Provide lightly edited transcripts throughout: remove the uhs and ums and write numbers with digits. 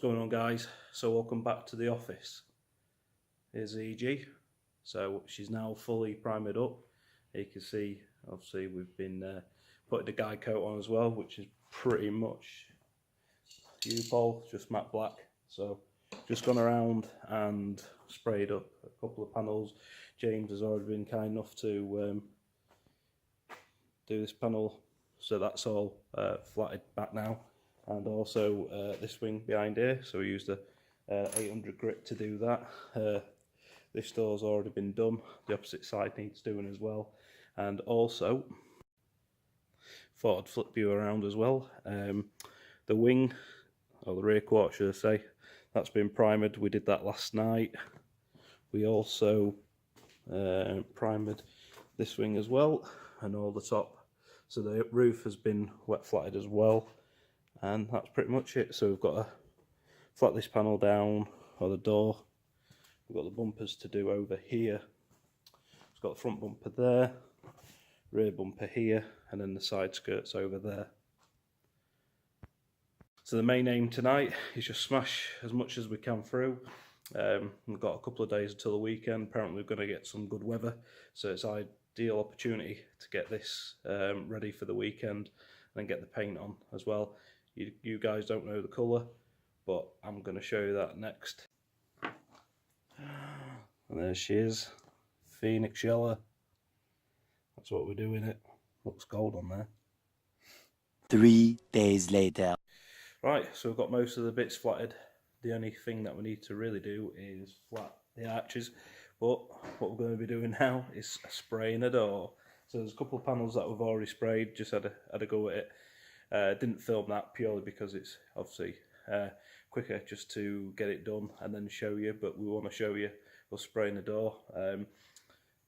going on, guys? So welcome back to the office. Here's EG. So she's now fully primed up. You can see obviously we've been putting the guide coat on as well, which is pretty much U-Pole, just matte black. So just gone around and sprayed up a couple of panels. James has already been kind enough to do this panel, so that's all flatted back now. And also this wing behind here, so we used a 800 grit to do that. This door's already been done, the opposite side needs doing as well. And also, thought I'd flip you around as well. The wing, or the rear quarter should I say, that's been primed. We did that last night. We also primed this wing as well, and all the top. So the roof has been wet flatted as well. And that's pretty much it. So we've got to flat this panel down, or the door. We've got the bumpers to do over here. It's got the front bumper there, rear bumper here, and then the side skirts over there. So the main aim tonight is just smash as much as we can through. We've got a couple of days until the weekend. Apparently we're going to get some good weather, so it's an ideal opportunity to get this ready for the weekend and then get the paint on as well. You guys don't know the colour, but I'm going to show you that next. And there she is, Phoenix Yellow. That's what we're doing it. Looks gold on there. 3 days later. Right, so we've got most of the bits flatted. The only thing that we need to really do is flat the arches. But what we're going to be doing now is spraying a door. So there's a couple of panels that we've already sprayed, just had a go at it. Didn't film that purely because it's obviously quicker just to get it done and then show you, but we want to show you us spraying the door.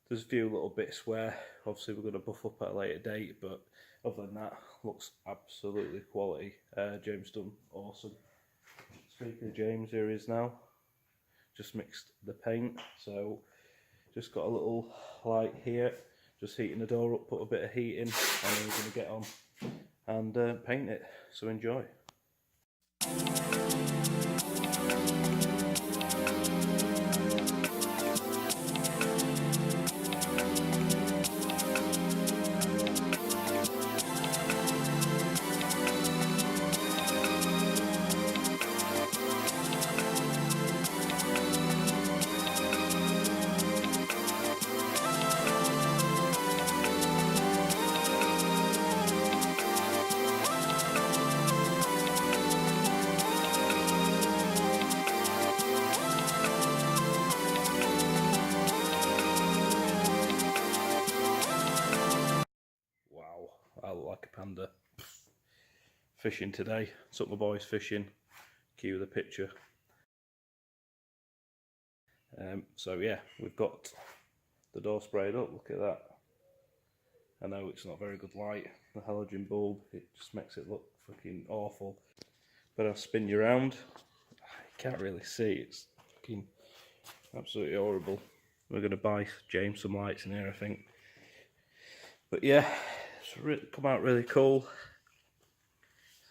There's a few little bits where obviously we're going to buff up at a later date, but other than that, looks absolutely quality. James done awesome. Speaking of James, here he is now. Just mixed the paint, so just got a little light here, just heating the door up, put a bit of heat in, and then we're going to get on and paint it, so enjoy. I look like a panda. Fishing today. Took my boys fishing. Cue the picture. So yeah, we've got the door sprayed up. Look at that. I know it's not very good light. The halogen bulb, it just makes it look fucking awful. But I'll spin you around. I can't really see. It's fucking absolutely horrible. We're going to buy James some lights in here, I think. But yeah, it's really come out really cool.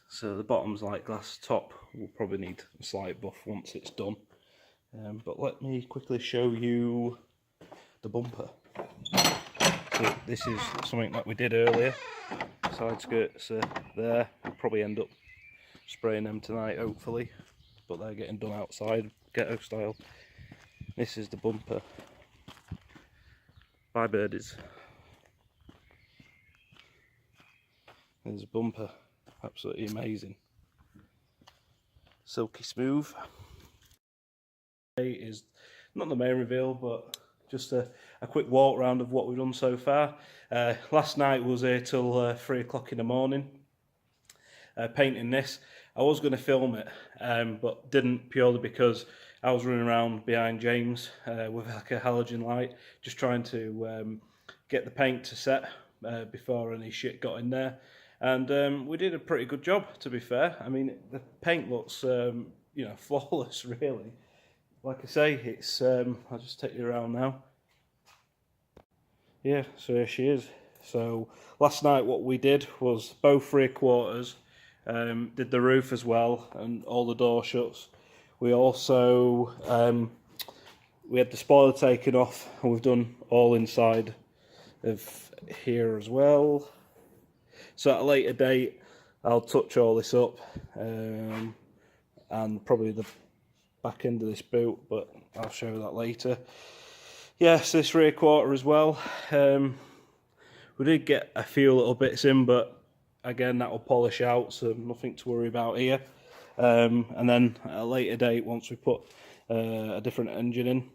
So the bottom's like glass, top will probably need a slight buff once it's done. But let me quickly show you the bumper. So this is something that we did earlier. Side skirts are there. We'll probably end up spraying them tonight, hopefully. But they're getting done outside, ghetto style. This is the bumper by Birdies. There's a bumper, absolutely amazing. Silky smooth. Today is not the main reveal, but just a quick walk round of what we've done so far. Last night was here till 3 o'clock in the morning, painting this. I was going to film it, but didn't, purely because I was running around behind James with like a halogen light, just trying to get the paint to set before any shit got in there. And we did a pretty good job, to be fair. I mean, the paint looks, you know, flawless, really. Like I say, it's, I'll just take you around now. Yeah, so here she is. So last night what we did was both 3/4, did the roof as well, and all the door shuts. We also we had the spoiler taken off, and we've done all inside of here as well. So at a later date I'll touch all this up, and probably the back end of this boot, but I'll show you that later. Yes, this rear quarter as well. We did get a few little bits in, but again that will polish out, so nothing to worry about here. And then at a later date, once we put a different engine in,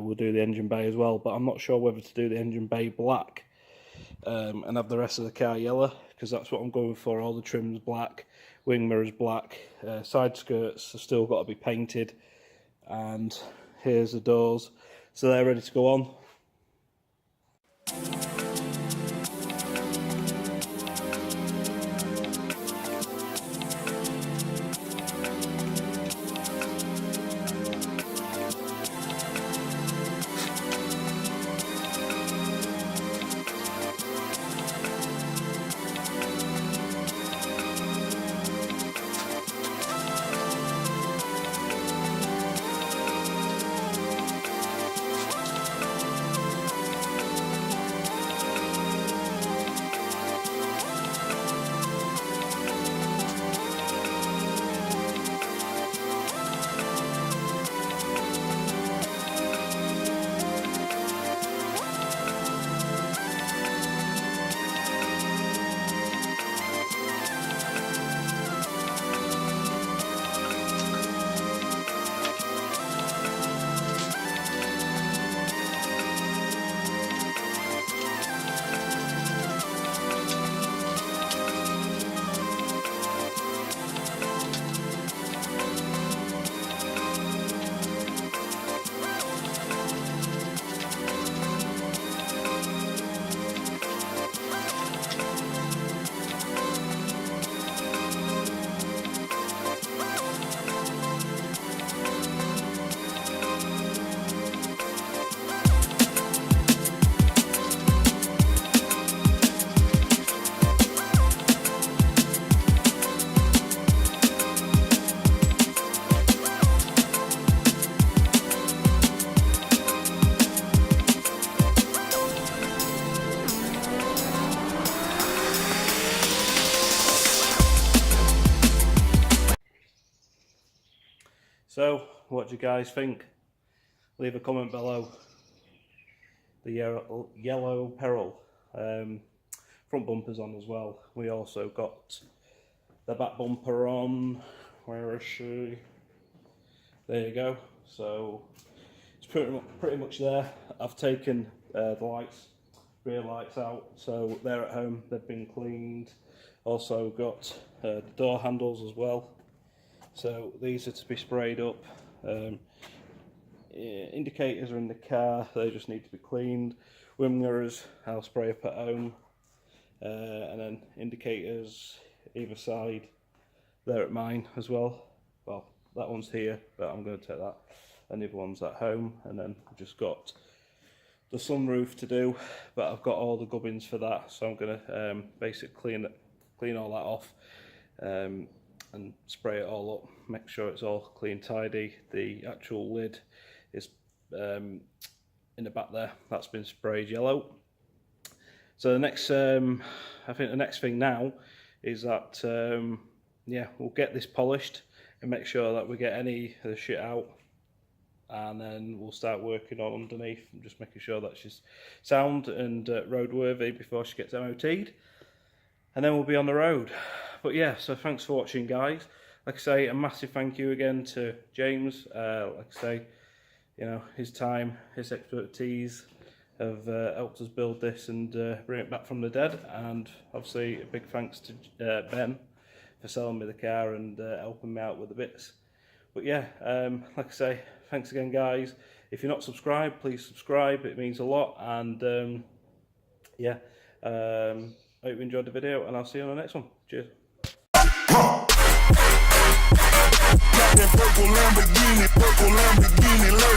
we'll do the engine bay as well. But I'm not sure whether to do the engine bay black and have the rest of the car yellow, because that's what I'm going for. All the trims black, wing mirrors black, side skirts have still got to be painted, and here's the doors, so they're ready to go on. So, what do you guys think? Leave a comment below. The yellow Peril. Front bumper's on as well. We also got the back bumper on. Where is she? There you go. So, it's pretty much there. I've taken the lights, rear lights out. So, they're at home. They've been cleaned. Also got the door handles as well. So these are to be sprayed up. Indicators are in the car, they just need to be cleaned. Wing mirrors I'll spray up at home, and then indicators either side, they're at mine as well. Well, that one's here, but I'm going to take that, and the other one's at home. And then I've just got the sunroof to do, but I've got all the gubbins for that, so I'm going to basically clean all that off, and spray it all up, make sure it's all clean, tidy. The actual lid is in the back there, that's been sprayed yellow. So the next, I think the next thing now is that, yeah, we'll get this polished and make sure that we get any of the shit out, and then we'll start working on underneath and just making sure that she's sound and roadworthy before she gets MOT'd, and then we'll be on the road. But yeah, so thanks for watching, guys. Like I say, a massive thank you again to James. Like I say, you know, his time, his expertise have helped us build this and bring it back from the dead. And obviously a big thanks to Ben for selling me the car and helping me out with the bits. But yeah, like I say, thanks again, guys. If you're not subscribed, please subscribe, it means a lot. And yeah, I hope you enjoyed the video, and I'll see you on the next one. Cheers. Purple Lamborghini,